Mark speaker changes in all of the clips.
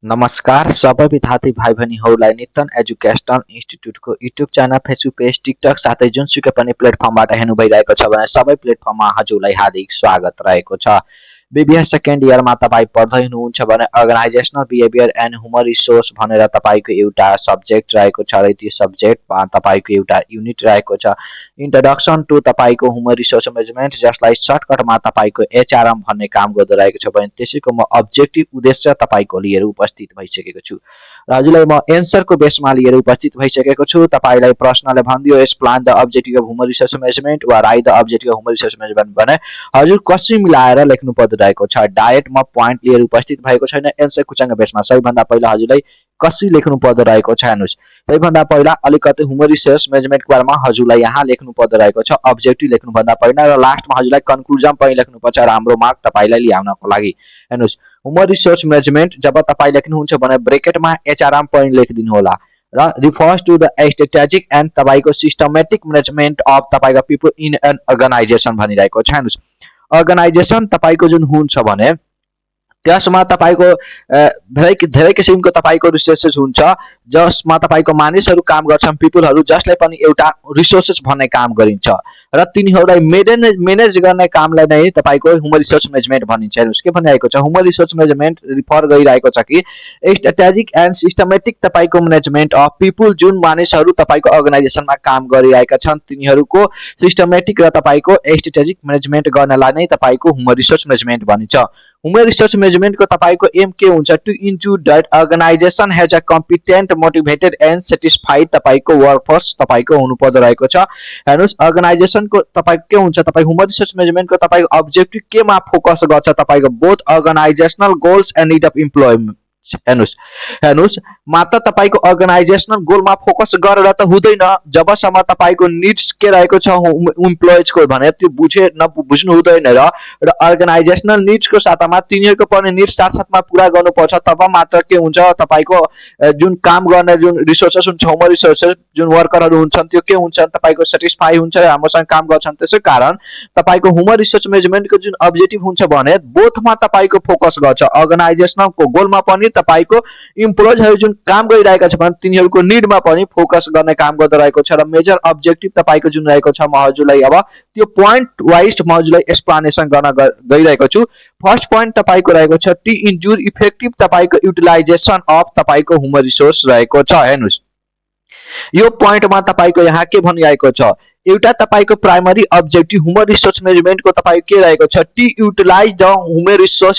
Speaker 1: नमस्कार सबै विद्यार्थी भाइ बहिनीहरूलाई नितन एजुकेशनल इन्स्टिट्युटको YouTube channel Facebook page TikTok साथै जुनसुकै पनि प्लेटफर्मबाट हेर्नु भइरहेको छ भने सबै प्लेटफर्ममा हजुरलाई हार्दिक स्वागत रहेको छ। बीबीएस सेकेन्ड इयरमा तपाईँ पढ्दै हुनुहुन्छ भने organisational behaviour and human resource भनेर तपाईँको एउटा सब्जेक्ट रहेको छ र त्यो सब्जेक्टमा तपाईँको एउटा युनिट रहेको छ इन्ट्रोडक्सन टु तपाईँको ह्युमन रिसोर्स म्यानेजमेन्ट, जसलाई सर्टकटमा तपाईँको एचआरएम भन्ने काम गर्दो रहेको छ भने त्यसैको म अब्जेक्टिभ उद्देश्य तपाईँको लिएर उपस्थित भइसकेको छु र हजुरलाई म एन्सरको बेसमा लिएर उपस्थित भइसकेको छु। तपाईँलाई प्रश्नले भनिदियो explain the objective of human resource management वा write the objective of human resource management भने हजुर कसरी मिलाएर लेख्नु पर्दो रहेको छ। डाइरेक्ट म पोइन्ट लिएर उपस्थित भएको छैन एन्सर कुचाङ्ग बेसमा। सबैभन्दा पहिला हजुरलाई कसरी लेख्नु पर्दो रहेको छ हेर्नुहोस्। सबैभन्दा पहिला अलिकति ह्युमन रिसोर्स म्यानेजमेन्टको बारेमा हजुरलाई यहाँ लेख्नु पर्दो रहेको छ अब्जेक्टिभ लेख्नुभन्दा पहिला र लास्टमा हजुरलाई कन्क्लुजन पनि लेख्नुपर्छ राम्रो मार्क तपाईँलाई ल्याउनको लागि। हेर्नुहोस्, ह्युमन रिसोर्स म्यानेजमेन्ट जब तपाईँ लेख्नुहुन्छ भने ब्रेकेटमा एचआरएम पनि लेखिदिनु होला र refers to the strategic and तपाईँको सिस्टमेटिक म्यानेजमेन्ट अफ तपाईँको पिपल इन एन अर्गनाइजेसन भनिरहेको छ। हेर्नुहोस्, अर्गनाइजेसन तपाईँको जुन हुन्छ भने त्यसमा तपाईँको धेरै किसिमको तपाईँको रिसोर्सेस हुन्छ जसमा तपाईँको मानिसहरू काम गर्छन्, पिपलहरू जसले पनि एउटा रिसोर्सेस भन्ने काम गरिन्छ र तिनीहरूलाई मेनेज गर्ने कामलाई नै तपाईँको ह्युमन रिसोर्स म्यानेजमेन्ट भनिन्छ। हेर्नुहोस् के भनिरहेको छ, ह्युमन रिसोर्स म्यानेजमेन्ट रिफर गरिरहेको छ कि स्ट्रेटेजिक एन्ड सिस्टमेटिक तपाईँको म्यानेजमेन्ट अफ पिपल, जुन मानिसहरू तपाईँको अर्गनाइजेसनमा काम गरिरहेका छन् तिनीहरूको सिस्टमेटिक र तपाईँको स्ट्रेटेजिक म्यानेजमेन्ट गर्नलाई नै तपाईँको ह्युमन रिसोर्स म्यानेजमेन्ट भनिन्छ। ह्युमन रिसोर्स म्यानेजमेन्टको तपाईँको एम के हुन्छ, to ensure that organisation has a competent motivated and satisfied तपाईँको वर्कफोर्स तपाईँको हुनुपर्दो रहेको छ। हेर्नुहोस्, अर्गनाइजेसनको तपाईँको के हुन्छ, तपाईँ ह्युमन रिसोर्स म्यानेजमेन्टको तपाईँको अब्जेक्टिभ केमा फोकस गर्छ, तपाईँको both organisational goals and need of employment. हेर्नुहोस् मात्र तपाईँको अर्गनाइजेसनल गोलमा फोकस गरेर त हुँदैन जबसम्म तपाईँको निड्स के रहेको छ इम्प्लोइजको भने त्यो बुझ्नु हुँदैन र अर्गनाइजेसनल निड्सको साथमा तिनीहरूको पनि निड्स साथसाथमा पुरा गर्नुपर्छ। तब मात्र के हुन्छ, तपाईँको जुन काम गर्ने जुन रिसोर्सेस हुन्छ, ह्युमन रिसोर्सेस जुन वर्करहरू हुन्छन् त्यो के हुन्छ, तपाईँको सेटिस्फाई हुन्छ, राम्रोसँग काम गर्छन्। त्यसै कारण तपाईँको ह्युमन रिसोर्स म्यानेजमेन्टको जुन अब्जेक्टिभ हुन्छ भने बोथमा तपाईँको फोकस गर्छ, अर्गनाइजेसनलको गोलमा पनि तपाईँको इम्प्लोइजहरू जुन काम गरिरहेका छ भने तिनीहरूको निडमा पनि फोकस गर्ने काम गर्दै रहेको छ र मेजर अब्जेक्टिभ तपाईँको जुन रहेको छ म हजुरलाई अब त्यो पोइन्ट वाइज म हजुरलाई एक्सप्लेनेसन गर्न गइरहेको छु। फर्स्ट पोइन्ट तपाईँको रहेको छ टु इन्ज्योर इफेक्टिभ तपाईँको युटिलाइजेसन अफ तपाईँको ह्युमन रिसोर्स रहेको छ। हेर्नुहोस्, यो पोइन्टमा तपाईँको यहाँ के भनिरहेको छ, एउटा तपाईँको प्राइमरी अब्जेक्टिभ ह्युमन रिसोर्स म्यानेजमेन्टको तपाईँको के रहेको छ, to utilise the human resource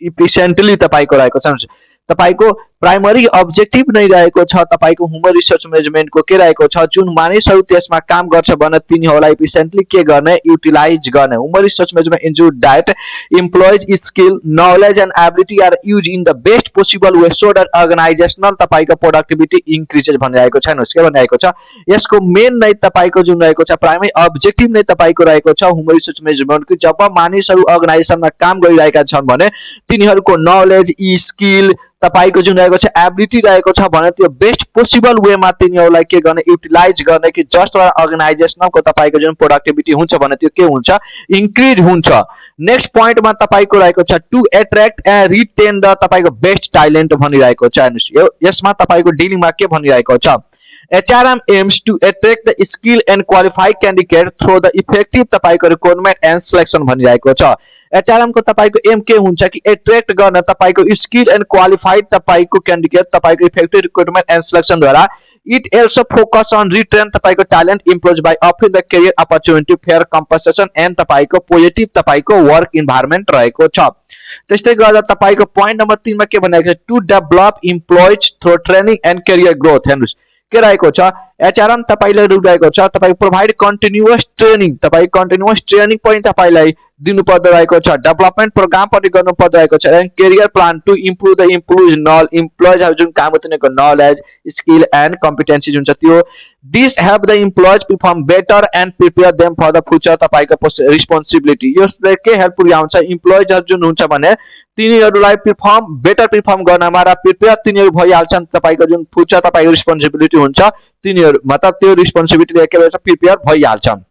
Speaker 1: efficiently तपाईँको रहेको छ। तपाईँको प्राइमरी अब्जेक्टिभ नै रहेको छ तपाईँको ह्युमन रिसोर्स म्यानेजमेन्टको के रहेको छ, जुन मानिसहरू त्यसमा काम गर्छ भने तिनीहरूलाई इफिसिएन्टली के गर्ने, युटिलाइज गर्ने। Human resource management ensure that employees skill knowledge and ability are use in the best possible way so that organisational तपाईँको प्रोडक्टिभिटी इन्क्रिजेज भनिरहेको छ। हेर्नुहोस् के भनिरहेको छ, यसको मेन नै तपाईँको जुन रहेको छ प्राइमरी अब्जेक्टिभ नै तपाईँको रहेको छ ह्युमन रिसोर्स म्यानेजमेन्टको। जब मानिसहरू अर्गनाइजेसनमा काम गरिरहेका छन् भने तिनीहरूको नलेज स्किल तपाईँको जुन रहेको छ एबिलिटी रहेको छ भने त्यो बेस्ट पोसिबल वेमा तिनीहरूलाई के गर्ने, युटिलाइज गर्ने कि जसद्वारा अर्गनाइजेसनलको तपाईँको जुन प्रोडक्टिभिटी हुन्छ भने त्यो के हुन्छ, इन्क्रिज हुन्छ। नेक्स्ट पोइन्टमा तपाईँको रहेको छ to attract and retain the तपाईँको बेस्ट ट्यालेन्ट भनिरहेको छ। हेर्नुहोस् यसमा तपाईँको डिलिङमा के भनिरहेको छ, HRM aims to attract the skill and qualified candidate through the effective तपाईको recruitment and selection भनिरहेको छ। HRM को तपाईको एम के हुन्छ कि एट्र्याक्ट गर्न तपाईको स्किल एन्ड क्वालिफाइड तपाईको क्यान्डिडेट तपाईको इफेक्टिभ रिक्रुटमेन्ट एन्ड सिलेक्सन द्वारा it also focus on retain तपाईको talent employees by offering the career opportunity fair compensation and तपाईको पोजिटिभ तपाईको वर्क इन्भाइरोमेन्ट रहेको छ। त्यस्तै गर्दा तपाईको पोइन्ट नम्बर 3 मा के भनेको छ, to develop employees through training and career growth. हेर्नुस् के रहेको छ, एचआरएम तपाईले रहेको छ तपाईको प्रोभाइड कन्टिन्युअस ट्रेनिङ, तपाईको कन्टिन्युअस ट्रेनिङ पनि तपाईलाई दिनु पर्दो रहेको छ, डेभलपमेन्ट प्रोग्राम पनि गर्नु पर्दो रहेको छ and career plan to improve the इम्प्लोइजहरु जुन काम गर्छ तिनीहरुको नलेज स्किल एन्ड कम्पिटेन्सी जुन छ त्यो this help the employees perform better and prepare them for the future तपाईको रिस्पोन्सिबिलिटी। यसले के हेल्प पुर्याउँछ, इम्प्लोइजहरु जुन हुन्छ भने तिनीहरुलाई बेटर परफर्म गर्नमा र प्रिपेयर तिनीहरु भइहाल्छन् तपाईको जुन फ्युचर तपाईको रिस्पोन्सिबिलिटी हुन्छ तिनीहरु मतलब त्यो रिस्पोन्सिबिलिटी के भन्छ प्रिपेयर भइहाल्छन्।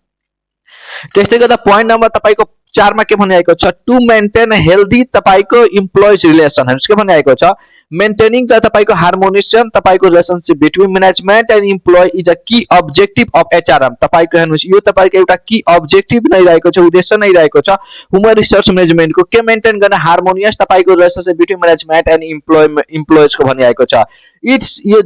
Speaker 1: त्यस्तै गर्दा पोइन्ट नम्बर तपाईको 4 मा के भनिएको छ टु मेन्टेन हेल्दी तपाईको इम्प्लोइज रिलेसन हैन के भनिएको छ मेन्टेनिङ द तपाईको हार्मोनियस तपाईको relationship between management and employee is a key objective of HRM तपाईको हेर्नुस् यो तपाईको एउटा की अब्जेक्टिभ नै रहेको छ उद्देश्य नै रहेको छ ह्युमन रिसोर्स म्यानेजमेन्ट को के मेन्टेन गर्न हार्मोनियस तपाईको relationship between management and employees को भनिएको छ इट्स यो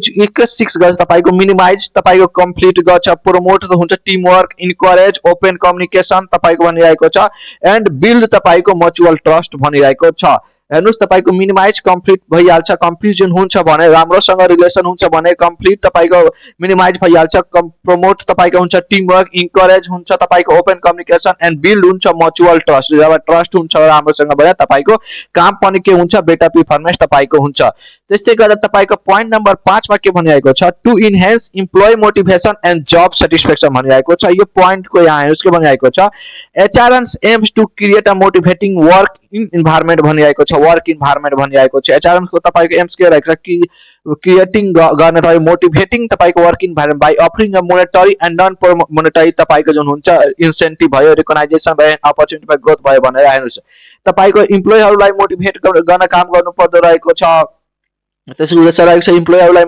Speaker 1: 6 गर्छ तपाईको मिनिमाइज तपाईको कम्प्लिट गर्छ प्रोमोट हुन्छ team work encourage open communication तपाईको भनिरहेको छ एन्ड बिल्ड तपाईको म्युचुअल ट्रस्ट भनिरहेको छ हेर्नुस् तपाईको मिनिमाइज कम्प्लिट भइहाल्छ कम्प्लिजन हुन्छ भने राम्रोसँग रिलेसन हुन्छ भने कम्प्लिट तपाईको मिनिमाइज भइहाल्छ प्रमोट तपाईको हुन्छ टिम वर्क इन्करेज हुन्छ तपाईको ओपन कम्युनिकेसन एन्ड बिल्ड हुन्छ म्युचुअल ट्रस्ट जब ट्रस्ट हुन्छ राम्रोसँग भने तपाईको काम पनि के हुन्छ बेटर परफर्मेन्स तपाईको हुन्छ त्यस्तै गरेर तपाईको पोइन्ट नम्बर 5 मा के भनिएको छ to enhance employee motivation and job satisfaction भनिएको छ यो पोइन्ट को यहाँ हेर्नुस् के भनिएको छ HRM aims to create a motivating work environment भनिएको छ वर्क इन्भाइरोमेन्ट भनिएको छ एचआरएम को तपाईको एम्स के रहेको छ कि क्रिएटिङ गर्न तपाईँ मोटिभेटिङ तपाईको work environment by offering a monetary and non monetary तपाईको जुन हुन्छ इन्सेन्टिभ भयो रिकग्नाइजेसन भयो अपर्च्युनिटी फर ग्रोथ भयो भनेर हेर्नुस् तपाईको इम्प्लोइहरुलाई मोटिभेट गर्न काम गर्नु पर्दो रहेको छ त्यसैले रहेको छ इम्प्लोइहरुलाई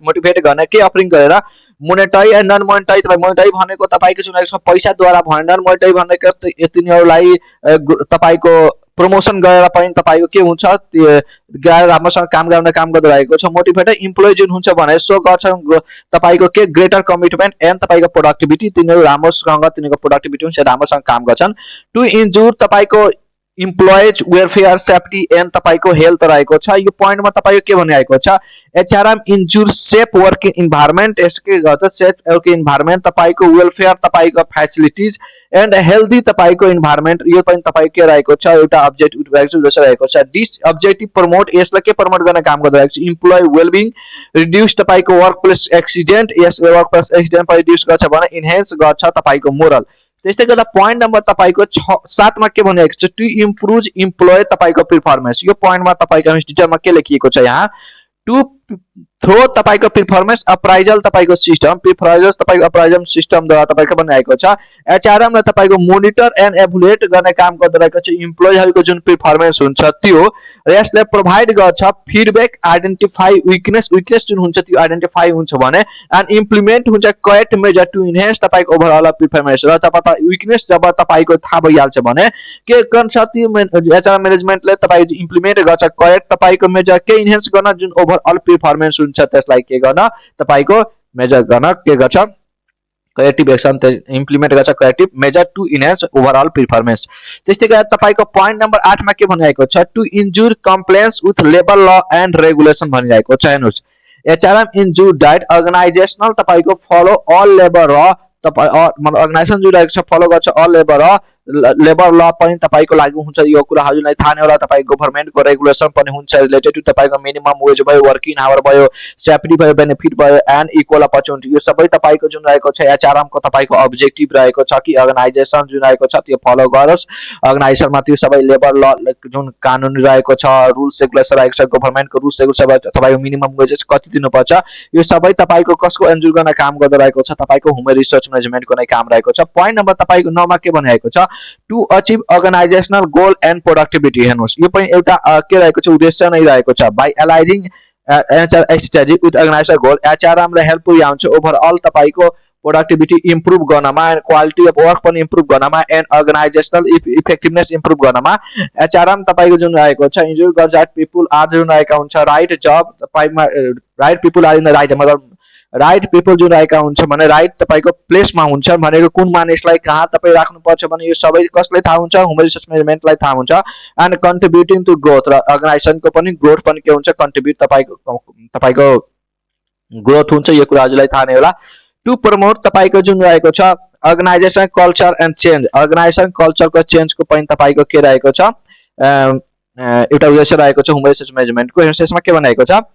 Speaker 1: मोटिभेट गर्न के अफरिङ गरेर मोनेटरी एन्ड नन मोनेटरी तपाई मोनेटरी भनेको तपाईको जुन रहेको छ पैसाद्वारा भने नन मोनेटरी भनेको तिनीहरुलाई तपाईको प्रमोसन गरेर पनि तपाईको के हुन्छ गएर राम्रोसँग काम गर्दो रहेको छ मोटिभेटेड इम्प्लोइ जुन हुन्छ भने सो गर्छ तपाईको के ग्रेटर कमिटमेन्ट एन्ड तपाईको प्रोडक्टिभिटी तिनीहरु राम्रोसँग तिनीहरुको प्रोडक्टिभिटी हुन्छ राम्रोसँग काम गर्छन् टु इन्जुर तपाईको इम्प्लोइज वेलफेयर सेफ्टी एन्ड तपाईको हेल्थ रहेको छ यो पोइन्टमा तपाईको के भनिएको छ एचआरएम इन्जुर सेफ वर्किङ इन्भाइरोमेन्ट यसके गर्छ सेफ वर्किङ इन्भाइरोमेन्ट तपाईको वेलफेयर तपाईको फ्यासिलिटिज एन्ड हेल्दी तपाईको इन्भाइरोमेन्ट यो पनि तपाईको के रहेको छ एउटा अब्जेक्टिभ रहेको छ जस्तो रहेको छ दिस अब्जेक्टिभ प्रमोट यसलाई के प्रमोट गर्न काम गर्दै रहेको छ इम्प्लोइ वेलबिङ रिड्युस तपाईको वर्क प्लेस एक्सिडेन्ट यस वर्क प्लेस एक्सिडेन्ट रिड्युस गर्छ भने इन्हान्स गर्छ तपाईको मोरल त्यस्तै गर्दा पोइन्ट नम्बर तपाईको 7 मा के भनिएको छ टु इम्प्रुभ इम्प्लोइ तपाईको परफर्मेन्स यो पोइन्टमा तपाईको डिटेलमा के लेखिएको छ यहाँ टु थ्रो तपाईको परफर्मेन्स अप्राइजल तपाईको सिस्टम द्वारा तपाईको बनाएको छ एचआरएम ले तपाईको मोनिटर एन्ड एभुलेट गर्ने काम गर्दै रहेको छ इम्प्लोइहरुको जुन परफर्मेन्स हुन्छ त्यो यसले प्रोभाइड गर्छ फिडब्याक आइडेन्टिफाई विकनेस जुन हुन्छ त्यो आइडेन्टिफाई हुन्छ भने एन्ड इम्प्लिमेन्ट हुन्छ करेक्ट मेजर टु इन्हान्स तपाईको ओभरअल परफर्मेन्स र तपाईको विकनेस जब तपाईको थाहा भइहाल्छ भने के गर्छ त्यो एचआरएम म्यानेजमेन्टले तपाईको इम्प्लिमेन्ट गर्छ करेक्ट तपाईको मेजर के इन्हान्स गर्न जुन ओभरअल परफर्मेन्स हुन्छ त्यसलाई के गर्न तपाईको मेजर गर्न के गर्छ करेक्टिभ एक्सन इम्प्लिमेन्ट गर्छ corrective measure to enhance overall performance त्यसै गरी तपाईको पोइन्ट नम्बर 8 मा के भनिएको छ टु इन्जुर complaints with labour law and regulation भनिरहेको छ हेर्नुस् एचआरएम इन्जुर डाइट अर्गनाइजेसनल तपाईको फलो अल लेबर ल तपाई मतलब अर्गनाइजेसन जो रहेको छ फलो गर्छ अल लेबर ल पनि तपाईको लागि हुन्छ यो कुराहरुलाई थाहा नै होला तपाईको गभर्नमेन्टको रेगुलेसन पनि हुन्छ रिलेटेड टु तपाईको मिनिमम वेज भयो वर्किङ आवर भयो सेफ्टी भयो बेनिफिट भयो एन्ड इक्वल अपर्च्युनिटी यो सबै तपाईको जुन रहेको छ एचआरएम को तपाईको अब्जेक्टिभ रहेको छ कि अर्गनाइजेसन जुन रहेको छ त्यो फलो गरोस् अर्गनाइजेसनमा त्यो सबै लेबर ल जुन कानुन रहेको छ रुल्स रेगुलेसन रहेको छ गभर्नमेन्टको रुल्स रेगुलेसन तपाईको मिनिमम वेजेस कति दिनुपर्छ यो सबै तपाईको कसको एन्जुर गर्न काम गर्दै रहेको छ तपाईको ह्युमन रिसोर्स म्यानेजमेन्टको नै काम रहेको छ पोइन्ट नम्बर तपाईको 9 मा के भनिएको छ to achieve organizational goal and productivity हेर्नुस् यो पनि एउटा के रहेको छ उद्देश्य नै रहेको छ by aligning HR strategy with organisational goal HRM ले हेल्प पुर्याउँछ ओभरअल तपाईको प्रोडक्टिभिटी इम्प्रुभ गर्नमा क्वालिटी अफ वर्क पनि इम्प्रुभ गर्नमा एन्ड अर्गनाइजेसनल इफेक्टिभनेस इम्प्रुभ गर्नमा एचआरएम तपाईको जुन रहेको छ इन्जुर गर्छ पीपल आर जुन रहेका हुन्छ राइट जब तपाईमा right people are in the right मतलब राइट पीपल जुन रहेका हुन्छ भने राइट तपाईको प्लेसमा हुन्छ भनेको कुन मानिसलाई कहाँ तपाई राख्नुपर्छ भने यो सबै कसले थाहा हुन्छ ह्युमन रिसोर्स म्यानेजमेन्टलाई थाहा हुन्छ एन्ड कन्ट्रिब्युटिङ टु ग्रोथ र अर्गनाइजेसनको पनि ग्रोथ पनि के हुन्छ कन्ट्रिब्युट तपाईको ग्रोथ हुन्छ यो कुराहरुलाई थाहा नै होला टु प्रमोट तपाईको जुन रहेको छ organization culture and change organization कल्चरको चेन्जको पनि तपाईको के रहेको छ एउटा उद्देश्य रहेको छ ह्युमन रिसोर्स म्यानेजमेन्टको यसमा के भनेको छ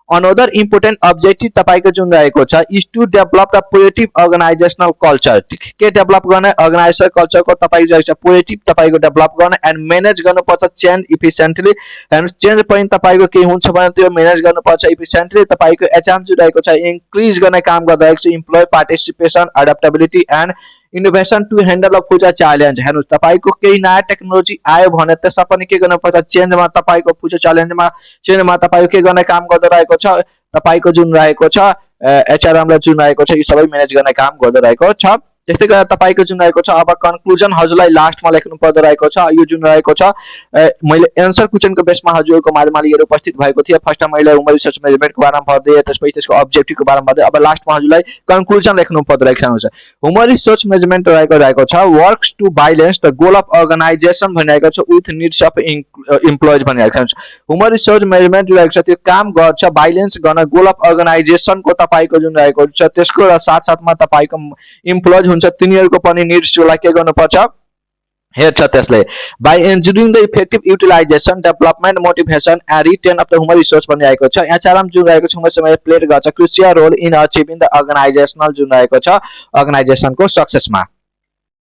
Speaker 1: another important objective तपाईको जुन रहेको छ is to develop the positive organizational culture के डेभलप गर्ने अर्गनाइजेसन कल्चरको तपाईको रहेको छ पोजिटिभ तपाईको डेभलप गर्ने एन्ड म्यानेज गर्नुपर्छ चेन्ज इफिसिएन्टली एन्ड चेन्ज पनि तपाईको के हुन्छ भने त्यो म्यानेज गर्नुपर्छ इफिसिएन्टली तपाईको एचआरएम जुन रहेको छ इन्क्रिज गर्ने काम गर्दै छ employee participation adaptability and innovation to handle of future challenge हेर्नु तपाईको केही नयाँ टेक्नोलोजी आयो भने त्यसमा पनि के गर्नु पर्छ चेन्जमा तपाईको फ्युचर चेन्जमा तपाईको के गर्ने काम गर्दै रहेको छ तपाईको जुन रहेको छ एचआरएम लाई जुन रहेको छ यी सबै म्यानेज गर्ने काम गर्दै रहेको छ त्यस्तै गरेर तपाईको जुन रहेको छ अब कन्क्लुजन हजुरलाई लास्टमा लेख्नु पर्दै रहेको छ यो जुन रहेको छ मैले एन्सर क्वेशनको बेसमा हजुरको माझमा लिएर उपस्थित भएको थिए फर्स्टमा मैले ह्युमन रिसोर्स म्यानेजमेन्टको बारेमा पढ्दै त्यसपछि त्यसको अब्जेक्टिभको बारेमा पढ्दै अब लास्टमा हजुरलाई कन्क्लुजन लेख्नु पर्दै रहेको छ ह्युमन रिसोर्स म्यानेजमेन्ट रहेको छ works to balance the goal of organization भनिरहेको छ विथ निड्स अफ इम्प्लोइज भनिरहेको छ ह्युमन रिसोर्स म्यानेजमेन्ट रहेको छ त्यो काम गर्छ बैलेन्स गर्न गोल अफ अर्गनाइजेसनको तपाईको जुन रहेको छ त्यसको र साथसाथमा तपाईको इम्प्लोइज हुन्छ तिनीहरुको पनि निड्सलाई के गर्नुपर्छ हेर्छ त्यसले by ensuring the effective utilisation development motivation and retain of the human resource भनिरहेको छ एचआरएम जुन रहेको छ समय प्ले गर्छ crucial role in achieving the organisational जुन रहेको छ अर्गनाइजेसनको सक्सेसमा